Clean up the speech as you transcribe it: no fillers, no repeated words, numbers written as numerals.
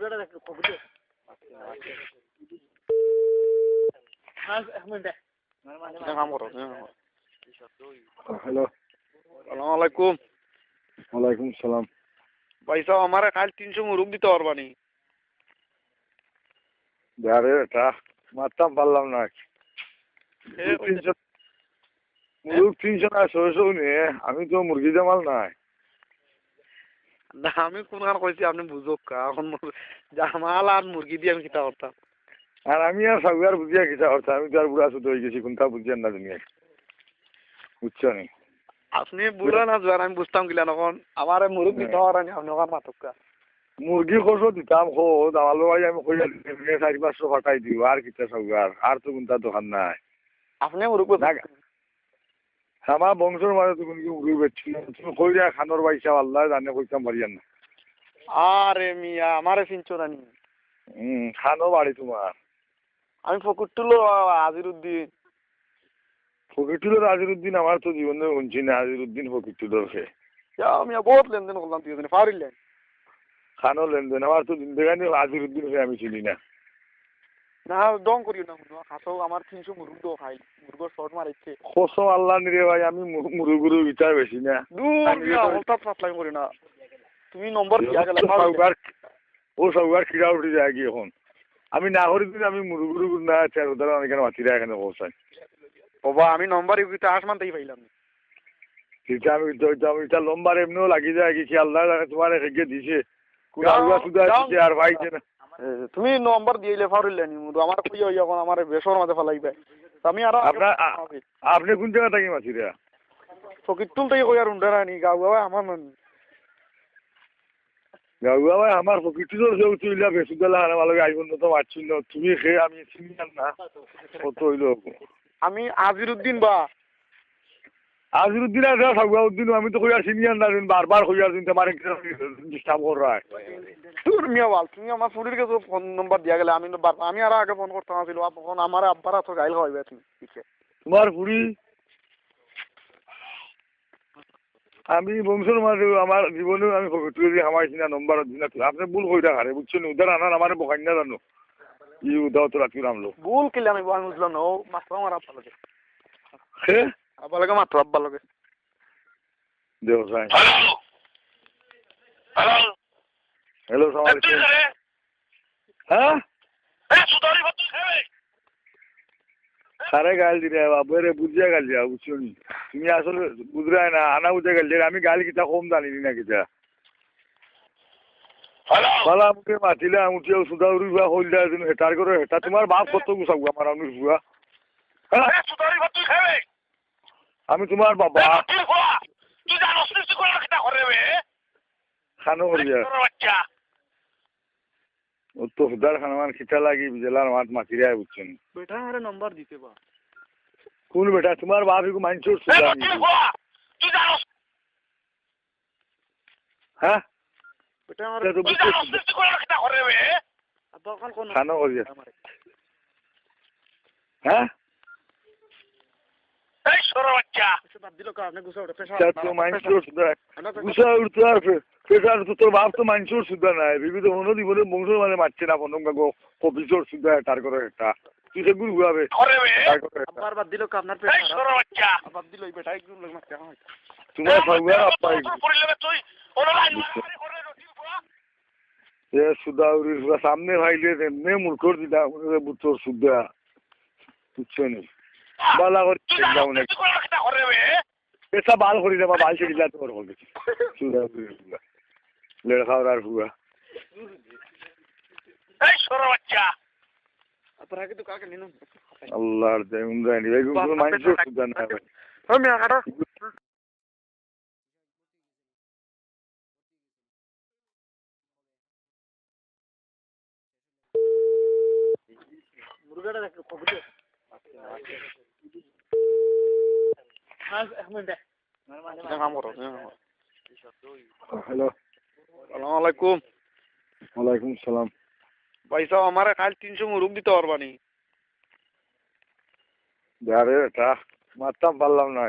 Hello, সালাম আলাইকুম। ওয়ালাইকুম সালাম। ভাই সাহেব আমার কাল 300 মুরগ দিতে পারবা নি? আরে এটা মারতাম পারলাম না। মুরগ 300 না 600 নিয়ে আমি তো মুরগি জামাল নাই। না আমি কোন গান কইছি আপনি বুঝুক কা এখন জামাল আর মুরগি দিয়ে আমি কিতা করতাম। আর আমি আর সাগুয়ার বুঝিয়া কিসা করতাম, আমি তো আর বুড়া শুধু হয়ে গেছি, কোনটা বুঝিয়ান না দুনিয়া বুঝছো নি। আপনি বুঝলো না জোয়ার আমি বুঝতাম কিলা নখন আমার মুরগ দিতে পারা নি আপনি ওখান মাতক কা। মুরগি খোঁজো দিতাম খোঁজ আমার ভাই আমি কইয়া 400-500 ফাটাই দিও আর কিতা সাগুয়ার আর তো কোনটা দোকান নাই। আপনি মুরগ আমার বংশের মাঝে তো কোনো মুরগি বেচছি না, তুমি কইরা খানোর পয়সা আল্লাহ জানে কইতাম পারিয়ান না। আরে মিয়া আমারে চিনছো না নি? খানো বাড়ি তোমার? আমি ফকুরটুলো আজিরউদ্দিন। ফকিরটুলোর আজিরউদ্দিন আমার তো জীবনে শুনছি না, আজিরউদ্দিন ফকিরটুলোর খে মিয়া বহুত লেনদেন করলাম তুই পারিলেন খানো লেনদেন আমার তো জিন্দেগানি আজিরউদ্দিন খে আমি চিনি না। না দং করিও না শুনো হাসো আমার 300 মুরগ দো খাই মুরগর শর্ট মারিছে কসম আল্লাহ নিরে ভাই আমি মুরুগুরু ইটা বেশি না। দূর মিয়া হঠাৎ সাপ্লাই করি না তুমি নম্বর দিয়া গেলে ও সবার খিরা উঠে যায় কি এখন আমি না করি দিন আমি মুরুগুরু না চার উদাহরণ এখানে মাতিরা এখানে পৌঁছাই বাবা আমি নম্বর ইউতে আসমান তাই পাইলাম সেটা আমি এটা লম্বার এমনিও লাগি যায় কি আল্লাহ তোমার হেগে দিছে আর ভাইছে না। তুমি নম্বর দিয়েলে ফারিলে নি মুদু আমার কই হই এখন আমার বেসর মাঝে ফলাইবে আমি আর আপনি কোন জায়গা থাকি মাছিরা? ফকিরটুল থেকে কই আর উন্ডারা নি গাঁও গাঁও আমার মন গাঁও ভাই আমার ফকিরটুলোর যে তুইলা বেসুদালা হারা ভালো আইবন তো মারছি না তুমি খেয়ে আমি চিনি না কত হইল আমি আজিরউদ্দিন বা আজিরউদ্দিন আর সাগুয়াউদ্দিন আমি তো কই আর চিনি না বারবার কই আর দিন তোমার ডিস্টার্ব কর রাখ তোর মিয়া বল তুমি আমার ফুরির কাছে ফোন নাম্বার দিয়া গেলে আমি আর আগে ফোন করতাম ছিল ফোন আমার আব্বারা তো গাইল হইবে তুমি তোমার ফুরি আমি বংশের মাঝে আমার জীবনেও আমি ফকিরটুলি হামাইছি না নম্বর দিন আপনি ভুল কই রাখারে বুঝছেন উদার আনার আমার বকাই না জানো ই উদাও তো রাখি নামলো ভুল কিলে আমি বুঝলাম না ও মাত্র আমার আব্বা লাগে হে আব্বা লাগে মাত্র আব্বা লাগে দেও সাই হ্যালো সালাম আলাইকুম হ্যাঁ সুদারি বাতু খাবে সারে গাল দিরে বাবুরে বুঝিয়া গাল দিয়া বুঝছো নি তুমি আসলে বুঝরাই না আনা বুঝে গাল দিয়ে আমি গাল কিতা কম জানি না কিতা ভালো আমাকে মাতিলে উঠিও সুদাউরি বা হইলা দিন হেটার করে হেটা তোমার বাপ কত গুছাবো আমার আমি বুয়া সুদারি বাতু খাবে আমি তোমার বাবা তুই জানোস তুই কোন কিটা করে বে খানো হইয়া ও তো হুদার খানমান খিটা লাগি বিজলার মাঠ মাতিরা বুঝছেন বেটা আরে নাম্বার দিতে বা কোন বেটা তোমার বাপ কো মানছর সুদা তুই জানোস হ্যাঁ বেটা আরে তুই জানোস তুই কোন কিটা করে বে তখন কোন খানো হইয়া হ্যাঁ এই সরো বাচ্চা কিছু বাদ দিলো কা আপনি গুছা উঠে পেশা তো মানছর সুদা গুছা উঠতে আর পেশার তো তোর বাপ তো মানছর সুদা নাই বিবিধ হনো দিবনে বংশ মানে মারছে না ফোন গো কবিজর সুদা তার করে এটা তুই সে গুরু হবে আবার বাদ দিলো কা আপনার পেশা এই সরো বাচ্চা বাদ দিলো এই বেটা একদম লাগ মারছে তোমার সঙ্গে আপা পড়িলে তুই ওলা লাইন করে এ সুদাউরির সামনে ভাইলে এমনি মুরকর দিদা বুতর সুদা বুঝছেন বালা করে যাও না পেশা বাল করি দেবা বাল ছেড়ে দিলা তোর হবে সুদাউরির লেড় খাওয়ার আর হুয়া এই সরো বাচ্চা আপনারা কি তো কাকে নিন আল্লাহর দেউন জানি এগুলো মাইন্ডসেট সুদা না ভাই আমি আটা মুরগাটা দেখো কবুতর হ্যালো সালাম আলাইকুম ওয়ালাইকুম সালাম ভাই সাহেব আমার কাল 300 মুরগ দিতে পারবা নি? আরে এটা মারতাম পারলাম না